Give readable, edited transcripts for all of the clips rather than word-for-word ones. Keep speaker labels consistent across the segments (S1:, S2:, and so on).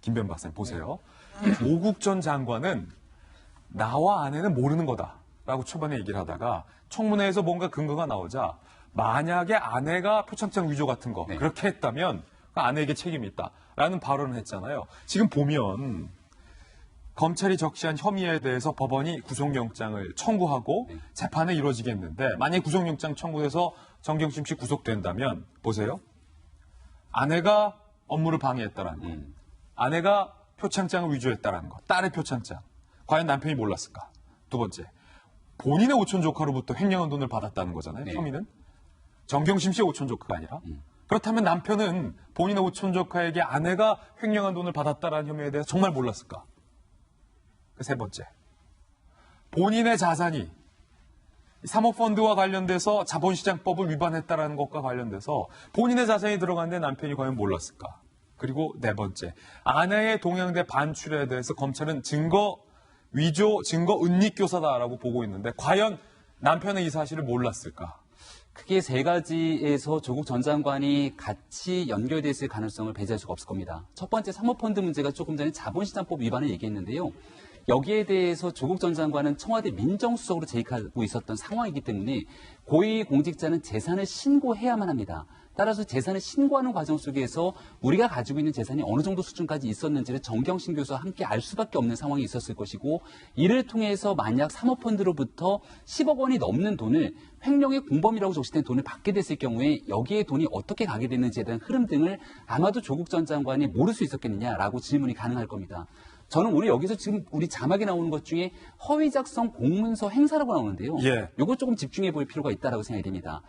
S1: 김변 박사님 보세요. 조국 전 장관은 나와 아내는 모르는 거다라고 초반에 얘기를 하다가 청문회에서 뭔가 근거가 나오자 만약에 아내가 표창장 위조 같은 거 그렇게 했다면 아내에게 책임이 있다라는 발언을 했잖아요. 지금 보면 검찰이 적시한 혐의에 대해서 법원이 구속영장을 청구하고 재판이 이루어지겠는데 만약에 구속영장 청구해서 정경심 씨 구속된다면 보세요. 아내가 업무를 방해했다라는 거. 아내가 표창장을 위조했다라는 거. 딸의 표창장. 과연 남편이 몰랐을까? 두 번째. 본인의 오촌 조카로부터 횡령한 돈을 받았다는 거잖아요. 혐의는. 정경심 씨의 오촌 조카가 아니라. 그렇다면 남편은 본인의 오촌 조카에게 아내가 횡령한 돈을 받았다라는 혐의에 대해서 정말 몰랐을까? 세 번째. 본인의 자산이 사모펀드와 관련돼서 자본시장법을 위반했다라는 것과 관련돼서 본인의 자산이 들어갔는데 남편이 과연 몰랐을까? 그리고 네 번째. 아내의 동양대 반출에 대해서 검찰은 증거 위조, 증거 은닉교사다라고 보고 있는데 과연 남편은 이 사실을 몰랐을까?
S2: 크게 세 가지에서 조국 전 장관이 같이 연결돼 있을 가능성을 배제할 수가 없을 겁니다. 첫 번째 사모펀드 문제가 조금 전에 자본시장법 위반을 얘기했는데요. 여기에 대해서 조국 전 장관은 청와대 민정수석으로 재직하고 있었던 상황이기 때문에 고위공직자는 재산을 신고해야만 합니다. 따라서 재산을 신고하는 과정 속에서 우리가 가지고 있는 재산이 어느 정도 수준까지 있었는지를 정경심 교수와 함께 알 수밖에 없는 상황이 있었을 것이고 이를 통해서 만약 사모펀드로부터 10억 원이 넘는 돈을 횡령의 공범이라고 적시된 돈을 받게 됐을 경우에 여기에 돈이 어떻게 가게 됐는지에 대한 흐름 등을 아마도 조국 전 장관이 모를 수 있었겠느냐라고 질문이 가능할 겁니다. 저는 오늘 여기서 지금 우리 자막에 나오는 것 중에 허위 작성 공문서 행사라고 나오는데요. 이거 조금 집중해 볼 필요가 있다고 생각이 됩니다.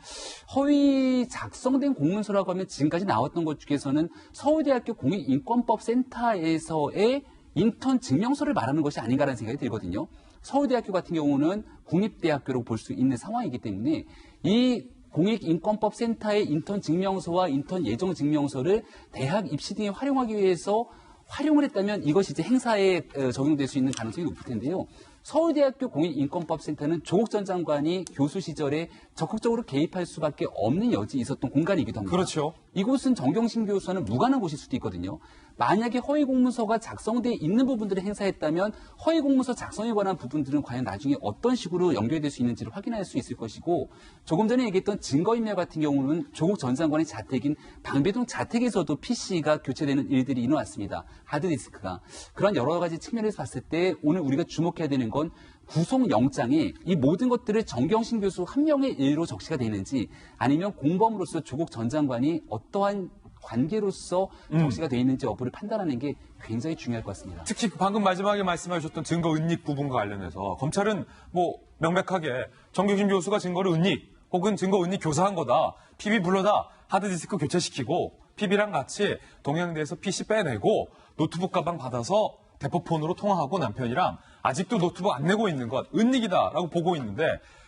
S2: 허위 작성된 공문서라고 하면 지금까지 나왔던 것 중에서는 서울대학교 공익인권법센터에서의 인턴 증명서를 말하는 것이 아닌가라는 생각이 들거든요. 서울대학교 같은 경우는 국립대학교로 볼 수 있는 상황이기 때문에 이 공익인권법센터의 인턴 증명서와 인턴 예정 증명서를 대학 입시 등에 활용하기 위해서 활용을 했다면 이것이 이제 행사에 적용될 수 있는 가능성이 높을 텐데요. 서울대학교 공익인권법센터는 조국 전 장관이 교수 시절에 적극적으로 개입할 수밖에 없는 여지가 있었던 공간이기도 합니다.
S1: 그렇죠.
S2: 이곳은 정경심 교수와는 무관한 곳일 수도 있거든요. 만약에 허위 공문서가 작성돼 있는 부분들을 행사했다면 허위 공문서 작성에 관한 부분들은 과연 나중에 어떤 식으로 연결될 수 있는지를 확인할 수 있을 것이고 조금 전에 얘기했던 증거인멸 같은 경우는 조국 전 장관의 자택인 방배동 자택에서도 PC가 교체되는 일들이 일어났습니다. 하드디스크가. 그런 여러 가지 측면에서 봤을 때 오늘 우리가 주목해야 되는 건 구속영장에 이 모든 것들을 정경심 교수 한 명의 일로 적시가 되는지 아니면 공범으로서 조국 전 장관이 어떠한 관계로서 적시가 되어 있는지 여부를 판단하는 게 굉장히 중요할 것 같습니다.
S1: 특히 방금 마지막에 말씀하셨던 증거 은닉 부분과 관련해서 검찰은 뭐 명백하게 정경심 교수가 증거를 은닉 혹은 증거 은닉 교사한 거다. PB 불러다 하드디스크 교체시키고 PB랑 같이 동양대에서 PC 빼내고 노트북 가방 받아서 대포폰으로 통화하고 남편이랑 아직도 노트북 안 내고 있는 것 은닉이다라고 보고 있는데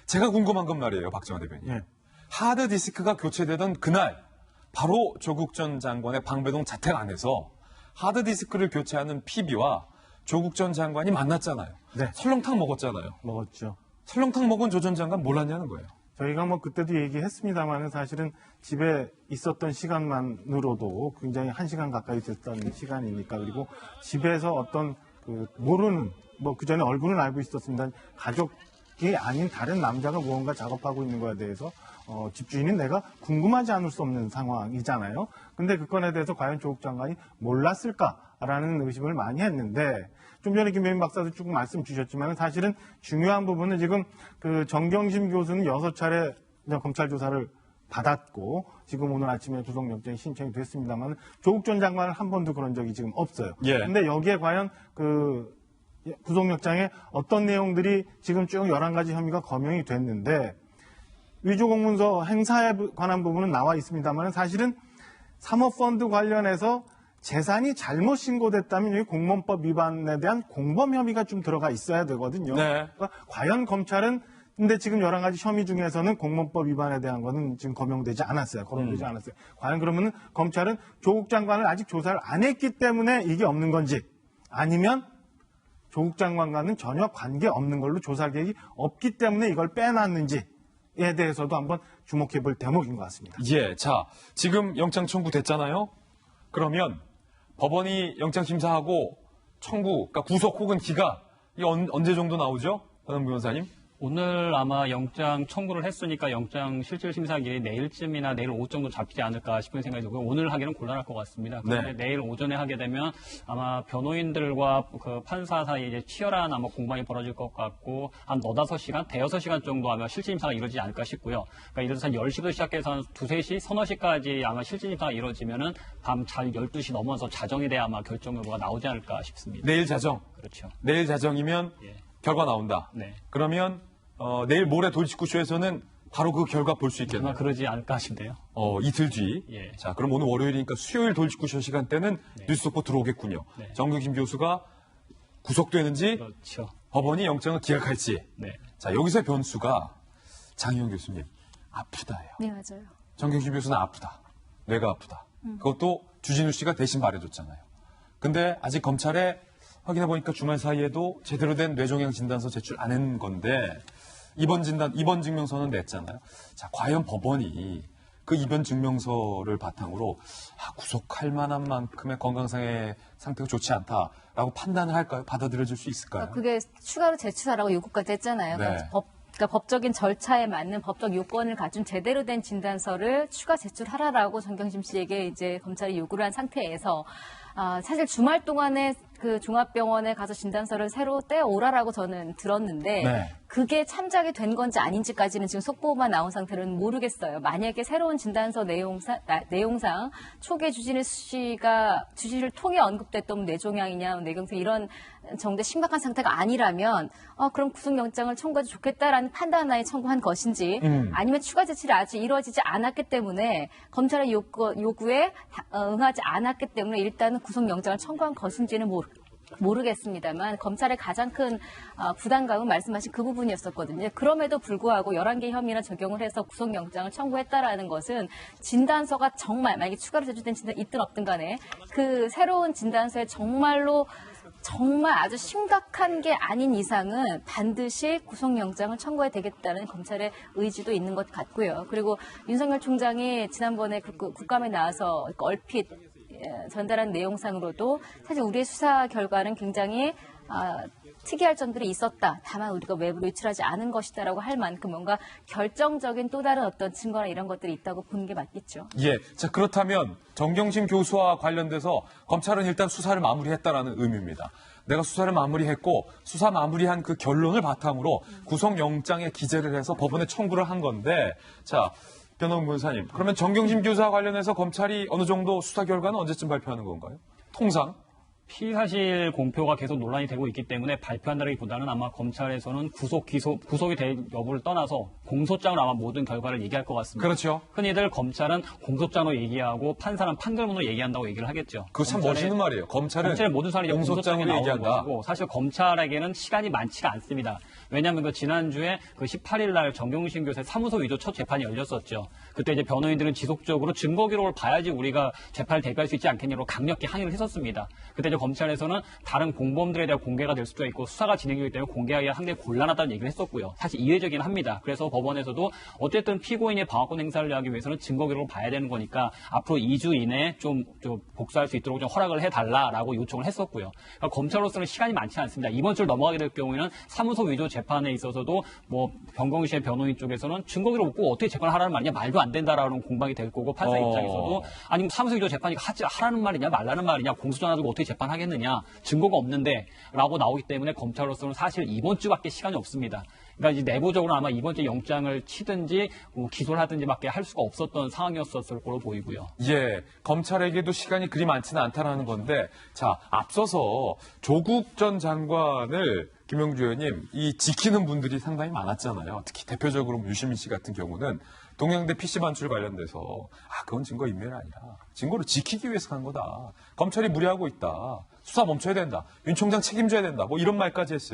S1: 제가 궁금한 건 말이에요. 박정화 대변인. 하드디스크가 교체되던 그날 바로 조국 전 장관의 방배동 자택 안에서 하드디스크를 교체하는 PB와 조국 전 장관이 만났잖아요. 설렁탕 먹었잖아요.
S3: 먹었죠.
S1: 설렁탕 먹은 조 전 장관 몰랐냐는 거예요.
S3: 저희가 뭐 그때도 얘기했습니다만 사실은 집에 있었던 시간만으로도 굉장히 1시간 가까이 됐던 시간이니까 그리고 집에서 어떤 모르는 뭐 그전에 얼굴은 알고 있었습니다. 가족이 아닌 다른 남자가 무언가 작업하고 있는 거에 대해서 집주인인 내가 궁금하지 않을 수 없는 상황이잖아요. 근데 그 건에 대해서 과연 조국 장관이 몰랐을까라는 의심을 많이 했는데 좀 전에 김혜민 박사도 쭉 말씀 주셨지만 사실은 중요한 부분은 지금 그 정경심 교수는 6차례 검찰 조사를 받았고 지금 오늘 아침에 구속영장이 신청이 됐습니다만 조국 전 장관은 한 번도 그런 적이 지금 없어요. 근데 여기에 과연 그 구속영장에 어떤 내용들이 지금 쭉 11가지 혐의가 검명이 됐는데 위조 공문서 행사에 관한 부분은 나와 있습니다만 사실은 사모펀드 관련해서 재산이 잘못 신고됐다면 여기 공무원법 위반에 대한 공범 혐의가 좀 들어가 있어야 되거든요. 그러니까 과연 검찰은 근데 지금 11가지 혐의 중에서는 공무원법 위반에 대한 거는 지금 거명되지 않았어요. 거론되지 않았어요. 과연 그러면 검찰은 조국 장관을 아직 조사를 안 했기 때문에 이게 없는 건지 아니면 조국 장관과는 전혀 관계 없는 걸로 조사 계획이 없기 때문에 이걸 빼놨는지에 대해서도 한번 주목해 볼 대목인 것 같습니다.
S1: 자, 지금 영장 청구 됐잖아요. 그러면 법원이 영장 심사하고 청구, 그러니까 구속 혹은 기각, 이 언제 정도 나오죠? 변호사 변호사님?
S4: 오늘 아마 영장 청구를 했으니까 영장 실질 심사일이 내일쯤이나 내일 오후 정도 잡히지 않을까 싶은 생각이 들고요. 오늘 하기는 곤란할 것 같습니다. 그런데 내일 오전에 하게 되면 아마 변호인들과 그 판사 사이에 이제 치열한 아마 공방이 벌어질 것 같고 한 4-5시간, 대여섯 시간 정도 아마 실질 심사가 이루어지지 않을까 싶고요. 그러니까 이래서 한 10시부터 시작해서 한 2-3시, 서너 시까지 아마 실질 심사가 이루어지면은 밤 잘 12시 넘어서 자정에 대해 아마 결정 여부가 나오지 않을까 싶습니다.
S1: 내일 자정.
S4: 그렇죠.
S1: 내일 자정이면
S4: 예.
S1: 결과 나온다.
S4: 네.
S1: 그러면 내일 모레 돌직구쇼에서는 바로 그 결과 볼 수
S4: 아마
S1: 있겠네요.
S4: 그러지 않을까 싶네요.
S1: 이틀 뒤.
S4: 예.
S1: 자, 그럼 오늘 월요일이니까 수요일 돌직구쇼 시간대는 뉴스 속보 들어오겠군요.
S4: 네.
S1: 정경심 교수가 구속되는지
S4: 그렇죠.
S1: 법원이 영장을 기각할지.
S4: 네.
S1: 자, 여기서 변수가 장희영 교수님 아프다예요.
S5: 네, 맞아요.
S1: 정경심 교수는 아프다. 뇌가 아프다. 그것도 주진우 씨가 대신 말해줬잖아요. 근데 아직 검찰에 확인해보니까 주말 사이에도 제대로 된 뇌종양 진단서 제출 안 한 건데 입원 증명서는 냈잖아요. 자, 과연 법원이 그 입원 증명서를 바탕으로 구속할 만한 만큼의 건강상의 상태가 좋지 않다라고 판단을 할까요? 받아들여질 수 있을까요?
S5: 그게 추가로 제출하라고 요구까지 했잖아요.
S1: 네.
S5: 그러니까 법적인 절차에 맞는 법적 요건을 갖춘 제대로 된 진단서를 추가 제출하라라고 정경심 씨에게 이제 검찰이 요구를 한 상태에서 사실 주말 동안에 그 종합병원에 가서 진단서를 새로 떼오라라고 저는 들었는데
S1: 네.
S5: 그게 참작이 된 건지 아닌지까지는 지금 속보만 나온 상태로는 모르겠어요. 만약에 새로운 진단서 내용상 초기에 주진우 씨가 주진우를 통해 언급됐던 뇌종양이냐 뇌경색 이런 정도의 심각한 상태가 아니라면 그럼 구속영장을 청구해도 좋겠다라는 판단하에 청구한 것인지 아니면 추가 제출이 아직 이루어지지 않았기 때문에 검찰의 요구에 응하지 않았기 때문에 일단은 구속영장을 청구한 것인지는 모르겠습니다만 검찰의 가장 큰 부담감은 말씀하신 그 부분이었었거든요. 그럼에도 불구하고 11개 혐의나 적용을 해서 구속영장을 청구했다라는 것은 진단서가 정말 만약에 추가로 제출된 진단이 있든 없든 간에 그 새로운 진단서에 정말 아주 심각한 게 아닌 이상은 반드시 구속영장을 청구해야 되겠다는 검찰의 의지도 있는 것 같고요. 그리고 윤석열 총장이 지난번에 국감에 나와서 얼핏 전달한 내용상으로도 사실 우리의 수사 결과는 굉장히 특이할 점들이 있었다. 다만 우리가 외부로 유출하지 않은 것이다라고 할 만큼 뭔가 결정적인 또 다른 어떤 증거나 이런 것들이 있다고 보는 게 맞겠죠.
S1: 예. 자, 그렇다면 정경심 교수와 관련돼서 검찰은 일단 수사를 마무리했다라는 의미입니다. 내가 수사를 마무리했고 수사 마무리한 그 결론을 바탕으로 구속영장에 기재를 해서 법원에 청구를 한 건데 자, 변호인 변호사님, 그러면 정경심 교수와 관련해서 검찰이 어느 정도 수사 결과는 언제쯤 발표하는 건가요? 통상?
S4: 피의사실 공표가 계속 논란이 되고 있기 때문에 발표한다기보다는 아마 검찰에서는 구속이 될 여부를 떠나서 공소장으로 아마 모든 결과를 얘기할 것 같습니다.
S1: 그렇죠.
S4: 흔히들 검찰은 공소장으로 얘기하고 판사는 판결문으로 얘기한다고 얘기를 하겠죠.
S1: 그거 참 멋있는 말이에요. 검찰은
S4: 모든 사안이 공소장에 나오는
S1: 얘기한다.
S4: 것이고 사실 검찰에게는 시간이 많지가 않습니다. 왜냐하면 그 지난주에 그 18일 날 정경심 교수의 사무소 위조 첫 재판이 열렸었죠. 그때 이제 변호인들은 지속적으로 증거 기록을 봐야지 우리가 재판을 대비할 수 있지 않겠냐고 강력히 항의를 했었습니다. 그때 이제 검찰에서는 다른 공범들에 대한 공개가 될 수도 있고 수사가 진행되기 때문에 공개하기가 상당히 곤란하다는 얘기를 했었고요. 사실 이례적이긴 합니다. 그래서 법원에서도 어쨌든 피고인의 방어권 행사를 하기 위해서는 증거 기록을 봐야 되는 거니까 앞으로 2주 이내에 좀 복수할 수 있도록 좀 허락을 해달라라고 요청을 했었고요. 그러니까 검찰로서는 시간이 많지 않습니다. 이번 주를 넘어가게 될 경우에는 사무소 위조 재판에 있어서도 뭐 변경시의 변호인 쪽에서는 증거 기록 없고 어떻게 재판을 하라는 말이냐 말도 안 된다라는 공방이 될 거고 판사 입장에서도 아니 사무소 위조 재판이 하라는 말이냐 말라는 말이냐 공소장 가지고 어떻게 재판하겠느냐 증거가 없는데 라고 나오기 때문에 검찰로서는 사실 이번 주밖에 시간이 없습니다. 그러니까 이제 내부적으로 아마 이번 주에 영장을 치든지 기소를 하든지밖에 할 수가 없었던 상황이었을 거로 보이고요.
S1: 예, 검찰에게도 시간이 그리 많지는 않다라는 건데, 자, 앞서서 조국 전 장관을 김영주 의원님 이 지키는 분들이 상당히 많았잖아요. 특히 대표적으로 유시민 씨 같은 경우는 동양대 PC 반출 관련돼서 그건 증거 인멸이 아니라 증거를 지키기 위해서 한 거다. 검찰이 무리하고 있다. 수사 멈춰야 된다. 윤 총장 책임져야 된다. 뭐 이런 말까지 했어요.